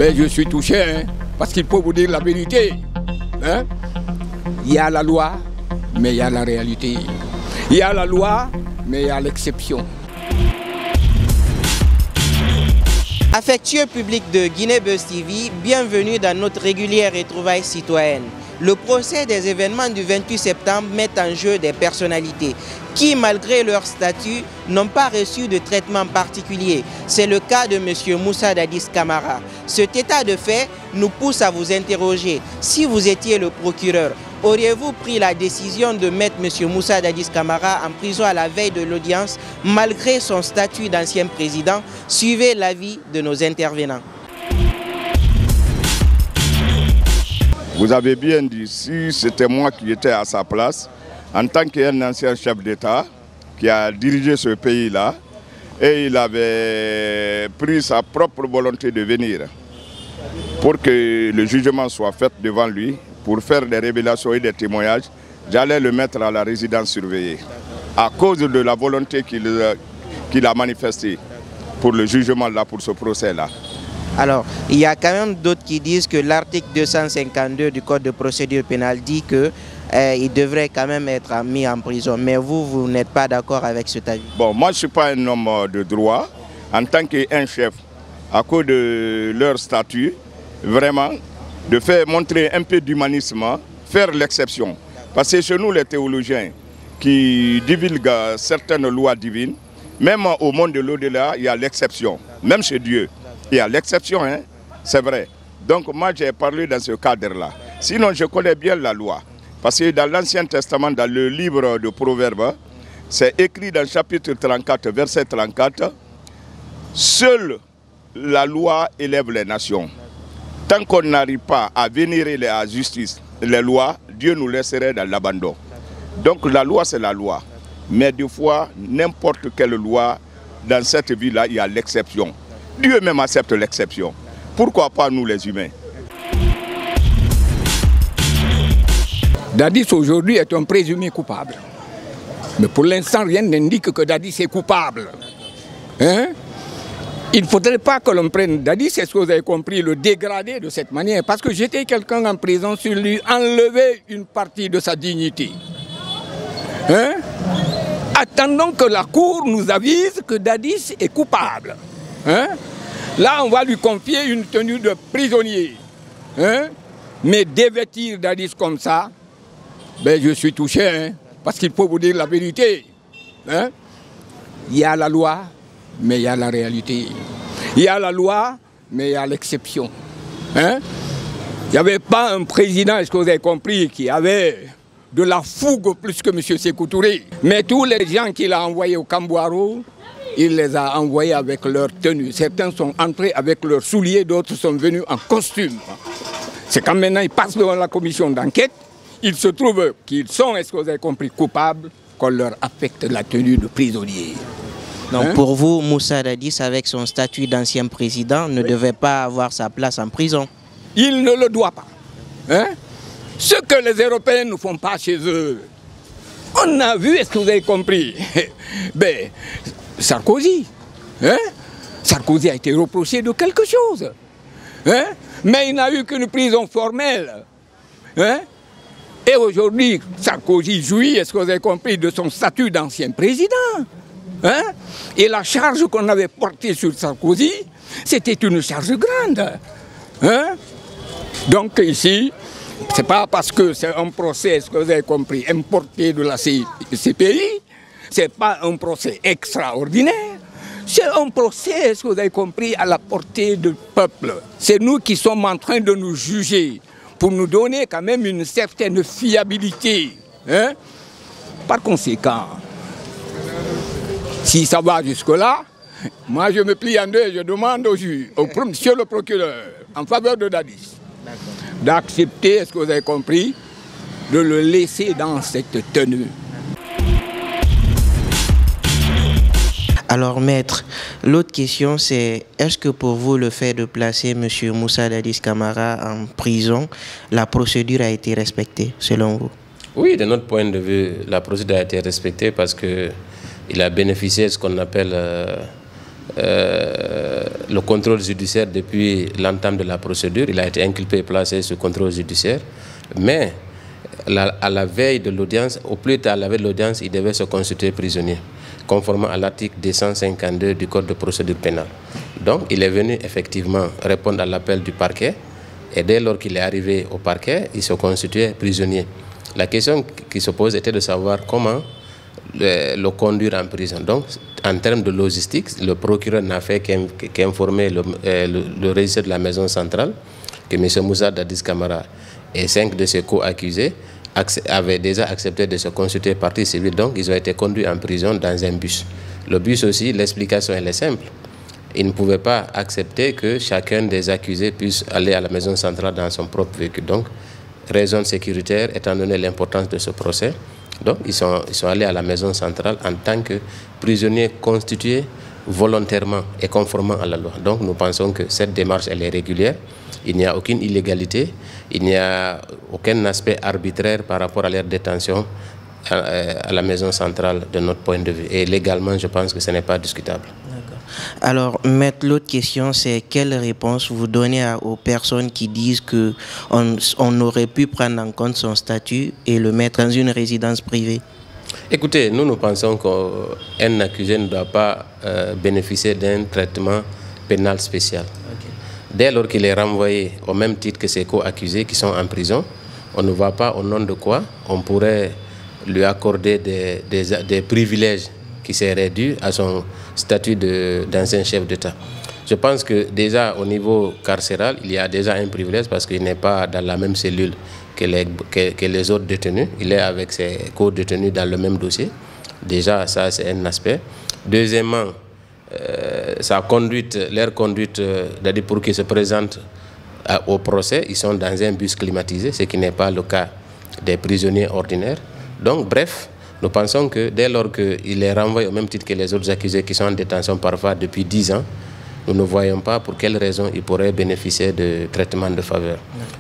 Ben, je suis touché, hein, parce qu'il faut vous dire la vérité. Hein? Il y a la loi, mais il y a la réalité. Il y a la loi, mais il y a l'exception. Affectueux public de Guinée Buzz TV, bienvenue dans notre régulière retrouvaille citoyenne. Le procès des événements du 28 septembre met en jeu des personnalités qui, malgré leur statut, n'ont pas reçu de traitement particulier. C'est le cas de M. Moussa Dadis Camara. Cet état de fait nous pousse à vous interroger. Si vous étiez le procureur, auriez-vous pris la décision de mettre M. Moussa Dadis Camara en prison à la veille de l'audience, malgré son statut d'ancien président? Suivez l'avis de nos intervenants. Vous avez bien dit, si c'était moi qui étais à sa place, en tant qu'un ancien chef d'État qui a dirigé ce pays-là, et il avait pris sa propre volonté de venir pour que le jugement soit fait devant lui, pour faire des révélations et des témoignages, j'allais le mettre à la résidence surveillée, à cause de la volonté qu'il a manifestée pour le jugement là, pour ce procès-là. Alors, il y a quand même d'autres qui disent que l'article 252 du Code de procédure pénale dit qu'il devrait quand même être mis en prison. Mais vous n'êtes pas d'accord avec cet avis? Bon, moi je ne suis pas un homme de droit. En tant qu'un chef, à cause de leur statut, vraiment, de faire montrer un peu d'humanisme, faire l'exception. Parce que chez nous, les théologiens qui divulguent certaines lois divines, même au monde de l'au-delà, il y a l'exception, même chez Dieu. Il y a l'exception, hein? C'est vrai. Donc moi j'ai parlé dans ce cadre-là. Sinon je connais bien la loi. Parce que dans l'Ancien Testament, dans le livre de Proverbes, c'est écrit dans le chapitre 34, verset 34, « Seule la loi élève les nations. Tant qu'on n'arrive pas à vénérer la justice, les lois, Dieu nous laisserait dans l'abandon. » Donc la loi c'est la loi. Mais des fois, n'importe quelle loi, dans cette vie-là, il y a l'exception. Dieu même accepte l'exception. Pourquoi pas nous les humains? Dadis aujourd'hui est un présumé coupable. Mais pour l'instant, rien n'indique que Dadis est coupable. Hein? Il ne faudrait pas que l'on prenne Dadis, est-ce que vous avez compris, le dégrader de cette manière? Parce que jeter quelqu'un en prison sur lui, enlever une partie de sa dignité. Hein? Attendons que la Cour nous avise que Dadis est coupable. Hein? Là, on va lui confier une tenue de prisonnier. Hein? Mais dévêtir Dadis comme ça, ben, je suis touché, hein? Parce qu'il faut vous dire la vérité. Hein? Il y a la loi, mais il y a la réalité. Il y a la loi, mais il y a l'exception. Hein? Il n'y avait pas un président, est-ce que vous avez compris, qui avait de la fougue plus que M. Sékou Touré. Mais tous les gens qu'il a envoyés au Kambouaro, il les a envoyés avec leur tenue. Certains sont entrés avec leurs souliers, d'autres sont venus en costume. C'est quand maintenant ils passent devant la commission d'enquête, il se trouve qu'ils sont, est-ce que vous avez compris, coupables, qu'on leur affecte la tenue de prisonnier. Donc hein? Pour vous, Moussa Dadis, avec son statut d'ancien président, ne devait pas avoir sa place en prison? Il ne le doit pas. Hein? Ce que les Européens ne font pas chez eux. On a vu, est-ce que vous avez compris? Ben, Sarkozy. Hein? Sarkozy a été reproché de quelque chose. Hein? Mais il n'a eu qu'une prison formelle. Hein? Et aujourd'hui, Sarkozy jouit, est-ce que vous avez compris, de son statut d'ancien président. Hein? Et la charge qu'on avait portée sur Sarkozy, c'était une charge grande. Hein? Donc ici, c'est pas parce que c'est un procès, est-ce que vous avez compris, importé de la CPI, c'est pas un procès extraordinaire, c'est un procès, est-ce que vous avez compris, à la portée du peuple. C'est nous qui sommes en train de nous juger pour nous donner quand même une certaine fiabilité. Hein? Par conséquent, si ça va jusque-là, moi je me plie en deux et je demande au juge, au monsieur le procureur, en faveur de Dadis, d'accepter, est-ce que vous avez compris, de le laisser dans cette tenue. Alors maître, l'autre question c'est, est-ce que pour vous le fait de placer M. Moussa Dadis Camara en prison, la procédure a été respectée selon vous? Oui, de notre point de vue, la procédure a été respectée parce qu'il a bénéficié de ce qu'on appelle le contrôle judiciaire depuis l'entame de la procédure. Il a été inculpé et placé sous contrôle judiciaire. Mais à la veille de l'audience, au plus tard à la veille de l'audience, il devait se constituer prisonnier, conformément à l'article 252 du Code de procédure pénale. Donc, il est venu effectivement répondre à l'appel du parquet. Et dès lors qu'il est arrivé au parquet, il se constituait prisonnier. La question qui se pose était de savoir comment le conduire en prison. Donc, en termes de logistique, le procureur n'a fait qu'informer le régisseur de la maison centrale que M. Moussa Dadis Camara et 5 de ses co-accusés avaient déjà accepté de se constituer partie civile. Donc, ils ont été conduits en prison dans un bus. Le bus aussi, l'explication elle est simple. Ils ne pouvaient pas accepter que chacun des accusés puisse aller à la maison centrale dans son propre véhicule. Donc, raison sécuritaire, étant donné l'importance de ce procès, donc ils sont allés à la maison centrale en tant que prisonniers constitués volontairement et conformément à la loi. Donc, nous pensons que cette démarche, elle est régulière. Il n'y a aucune illégalité, il n'y a aucun aspect arbitraire par rapport à leur détention à la maison centrale de notre point de vue. Et légalement, je pense que ce n'est pas discutable. Alors, maître, l'autre question, c'est quelle réponse vous donnez aux personnes qui disent qu'on aurait pu prendre en compte son statut et le mettre dans une résidence privée? Écoutez, nous pensons qu'un accusé ne doit pas bénéficier d'un traitement pénal spécial. Dès lors qu'il est renvoyé au même titre que ses co-accusés qui sont en prison, on ne voit pas au nom de quoi on pourrait lui accorder des privilèges qui seraient dus à son statut d'ancien chef d'État. Je pense que déjà au niveau carcéral, il y a déjà un privilège parce qu'il n'est pas dans la même cellule que les autres détenus. Il est avec ses co-détenus dans le même dossier. Déjà, ça c'est un aspect. Deuxièmement, leur conduite, c'est-à-dire pour qu'ils se présentent au procès, ils sont dans un bus climatisé, ce qui n'est pas le cas des prisonniers ordinaires. Donc, bref, nous pensons que dès lors qu'il est renvoyé au même titre que les autres accusés qui sont en détention parfois depuis 10 ans, nous ne voyons pas pour quelles raisons ils pourraient bénéficier de traitement de faveur.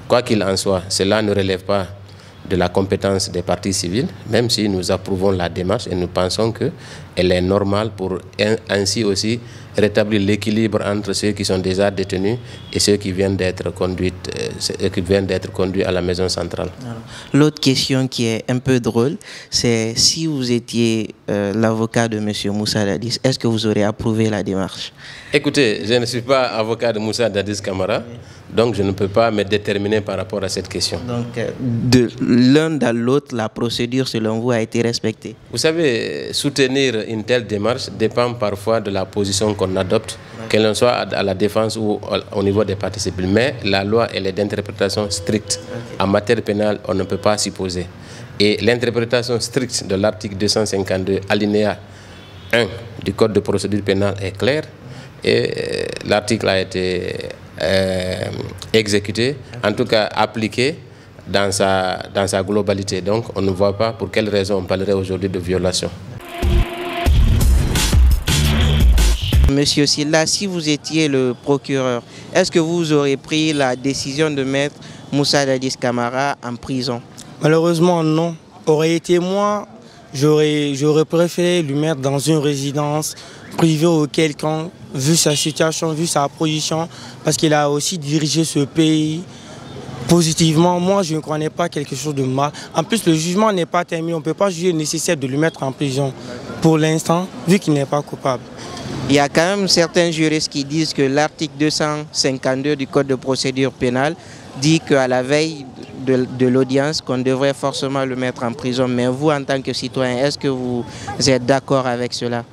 Quoi qu'il en soit, cela ne relève pas de la compétence des parties civiles, même si nous approuvons la démarche et nous pensons qu'elle est normale pour ainsi aussi rétablir l'équilibre entre ceux qui sont déjà détenus et ceux qui viennent d'être conduits à la maison centrale. L'autre question qui est un peu drôle, c'est si vous étiez l'avocat de M. Moussa Dadis, est-ce que vous aurez approuvé la démarche? Écoutez, je ne suis pas avocat de Moussa Dadis Camara, donc je ne peux pas me déterminer par rapport à cette question. Donc, de l'un dans l'autre, la procédure, selon vous, a été respectée? Vous savez, soutenir une telle démarche dépend parfois de la position qu'on adopte, qu'elle en soit à la défense ou au niveau des parties civiles. Mais la loi, elle est d'interprétation stricte. En matière pénale, on ne peut pas s'y poser. Et l'interprétation stricte de l'article 252, alinéa 1 du Code de procédure pénale est claire. Et l'article a été exécuté, en tout cas appliqué dans sa globalité. Donc on ne voit pas pour quelle raison on parlerait aujourd'hui de violation. Monsieur Silla, si vous étiez le procureur, est-ce que vous aurez pris la décision de mettre Moussa Dadis Camara en prison? Malheureusement, non. Aurait été moi, j'aurais préféré lui mettre dans une résidence privée ou quelqu'un, vu sa situation, vu sa position, parce qu'il a aussi dirigé ce pays positivement. Moi, je ne connais pas quelque chose de mal. En plus, le jugement n'est pas terminé. On ne peut pas juger nécessaire de le mettre en prison pour l'instant, vu qu'il n'est pas coupable. Il y a quand même certains juristes qui disent que l'article 252 du Code de procédure pénale dit qu'à la veille de l'audience, qu'on devrait forcément le mettre en prison. Mais vous, en tant que citoyen, est-ce que vous êtes d'accord avec cela?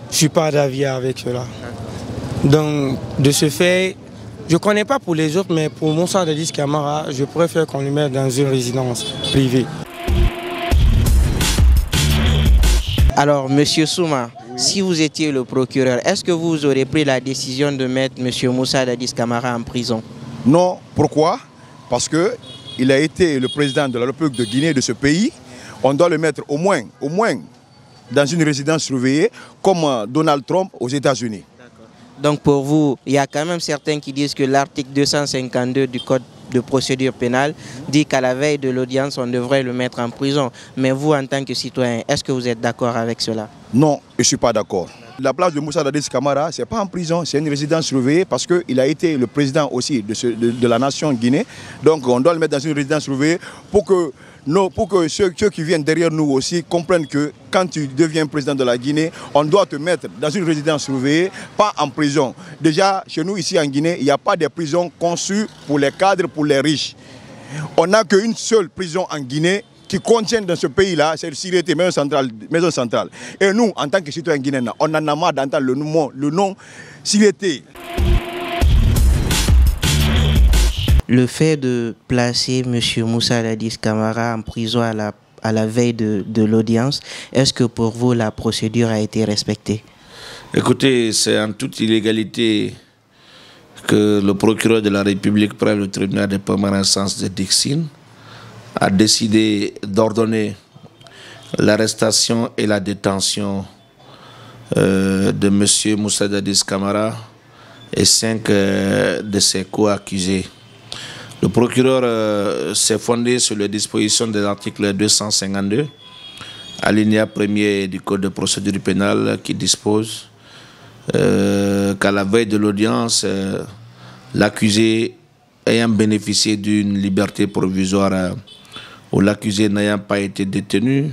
Je ne suis pas d'avis avec cela. Donc, de ce fait, je ne connais pas pour les autres, mais pour Moussa Dadis Camara, je préfère qu'on le mette dans une résidence privée. Alors, Monsieur Souma, si vous étiez le procureur, est-ce que vous aurez pris la décision de mettre M. Moussa Dadis Camara en prison? Non. Pourquoi? Parce qu'il a été le président de la République de Guinée, de ce pays. On doit le mettre au moins dans une résidence surveillée, comme Donald Trump aux États-Unis. Donc pour vous, il y a quand même certains qui disent que l'article 252 du Code de procédure pénale dit qu'à la veille de l'audience, on devrait le mettre en prison. Mais vous, en tant que citoyen, est-ce que vous êtes d'accord avec cela? Non, je ne suis pas d'accord. La place de Moussa Dadis Camara, ce n'est pas en prison, c'est une résidence surveillée parce qu'il a été le président aussi de la nation Guinée. Donc on doit le mettre dans une résidence surveillée pour que ceux qui viennent derrière nous aussi comprennent que quand tu deviens président de la Guinée, on doit te mettre dans une résidence surveillée, pas en prison. Déjà, chez nous ici en Guinée, il n'y a pas de prison conçue pour les cadres, pour les riches. On n'a qu'une seule prison en Guinée qui contient dans ce pays-là, c'est le Sirété, maison centrale. Et nous, en tant que citoyens guinéens, on en a marre d'entendre le nom Sirété. Le fait de placer M. Moussa Dadis Camara en prison à la veille de l'audience, est-ce que pour vous la procédure a été respectée? Écoutez, c'est en toute illégalité que le procureur de la République près le tribunal de première instance de Dixine a décidé d'ordonner l'arrestation et la détention de M. Moussa Dadis Camara et 5 de ses co-accusés. Le procureur s'est fondé sur les dispositions de l'article 252, alinéa 1er du Code de procédure pénale qui dispose qu'à la veille de l'audience, l'accusé ayant bénéficié d'une liberté provisoire ou l'accusé n'ayant pas été détenu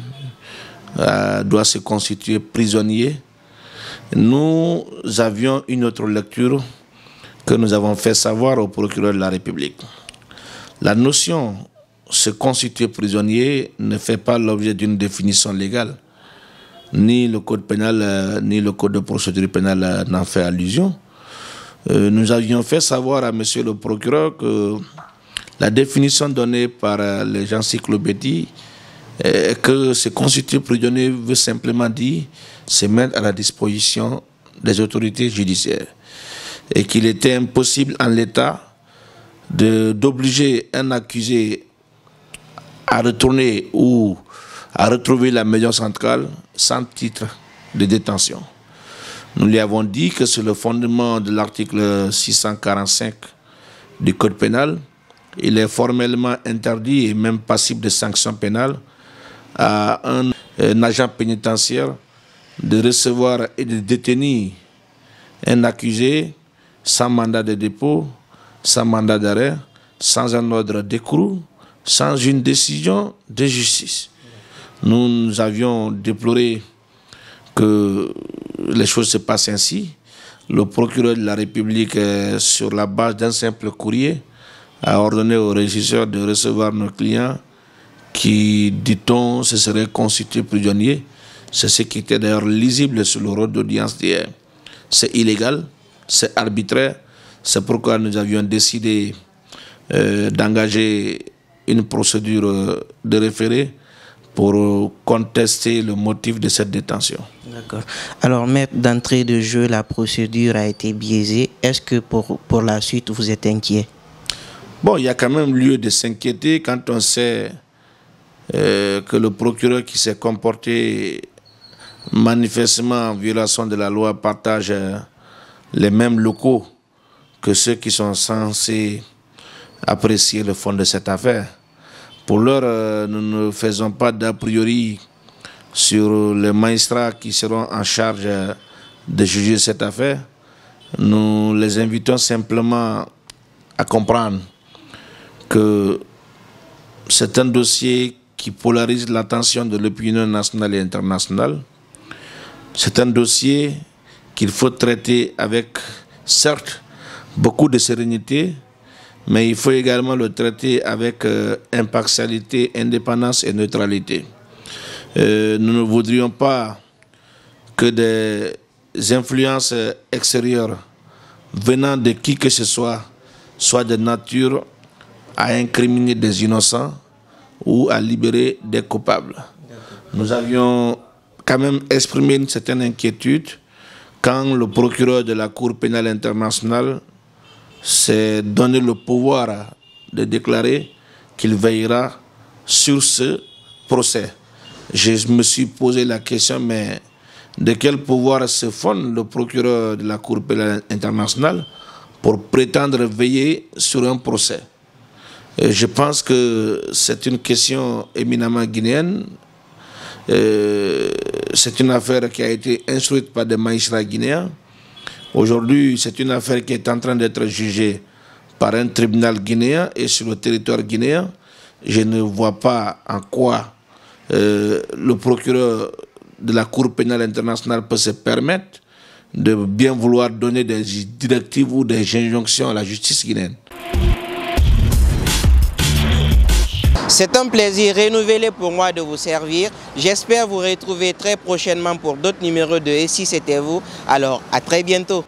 doit se constituer prisonnier. Nous avions une autre lecture que nous avons fait savoir au procureur de la République. La notion se constituer prisonnier ne fait pas l'objet d'une définition légale. Ni le code pénal, ni le code de procédure pénale n'en fait allusion. Nous avions fait savoir à monsieur le procureur que la définition donnée par les gens cyclopédies que se constituer prisonnier veut simplement dire se mettre à la disposition des autorités judiciaires et qu'il était impossible en l'état d'obliger un accusé à retourner ou à retrouver la maison centrale sans titre de détention. Nous lui avons dit que sur le fondement de l'article 645 du Code pénal, il est formellement interdit et même passible de sanctions pénales à un agent pénitentiaire de recevoir et de détenir un accusé sans mandat de dépôt, sans mandat d'arrêt, sans un ordre d'écrou, sans une décision de justice. Nous avions déploré que les choses se passent ainsi. Le procureur de la République, sur la base d'un simple courrier, a ordonné au régisseur de recevoir nos clients qui, dit-on, se seraient constitués prisonniers. C'est ce qui était d'ailleurs lisible sur le rôle d'audience d'hier. C'est illégal, c'est arbitraire. C'est pourquoi nous avions décidé d'engager une procédure de référé pour contester le motif de cette détention. D'accord. Alors, maître, d'entrée de jeu, la procédure a été biaisée. Est-ce que pour la suite, vous êtes inquiet? Bon, il y a quand même lieu de s'inquiéter quand on sait que le procureur qui s'est comporté manifestement en violation de la loi partage les mêmes locaux que ceux qui sont censés apprécier le fond de cette affaire. Pour l'heure, nous ne faisons pas d'a priori sur les magistrats qui seront en charge de juger cette affaire. Nous les invitons simplement à comprendre que c'est un dossier qui polarise l'attention de l'opinion nationale et internationale. C'est un dossier qu'il faut traiter avec, certes, beaucoup de sérénité, mais il faut également le traiter avec impartialité, indépendance et neutralité. Nous ne voudrions pas que des influences extérieures venant de qui que ce soit soient de nature à incriminer des innocents ou à libérer des coupables. Nous avions quand même exprimé une certaine inquiétude quand le procureur de la Cour pénale internationale s'est donné le pouvoir de déclarer qu'il veillera sur ce procès. Je me suis posé la question, mais de quel pouvoir se fonde le procureur de la Cour pénale internationale pour prétendre veiller sur un procès? Je pense que c'est une question éminemment guinéenne. C'est une affaire qui a été instruite par des magistrats guinéens. Aujourd'hui, c'est une affaire qui est en train d'être jugée par un tribunal guinéen et sur le territoire guinéen. Je ne vois pas en quoi le procureur de la Cour pénale internationale peut se permettre de bien vouloir donner des directives ou des injonctions à la justice guinéenne. C'est un plaisir renouvelé pour moi de vous servir. J'espère vous retrouver très prochainement pour d'autres numéros de Et si c'était vous. Alors, à très bientôt.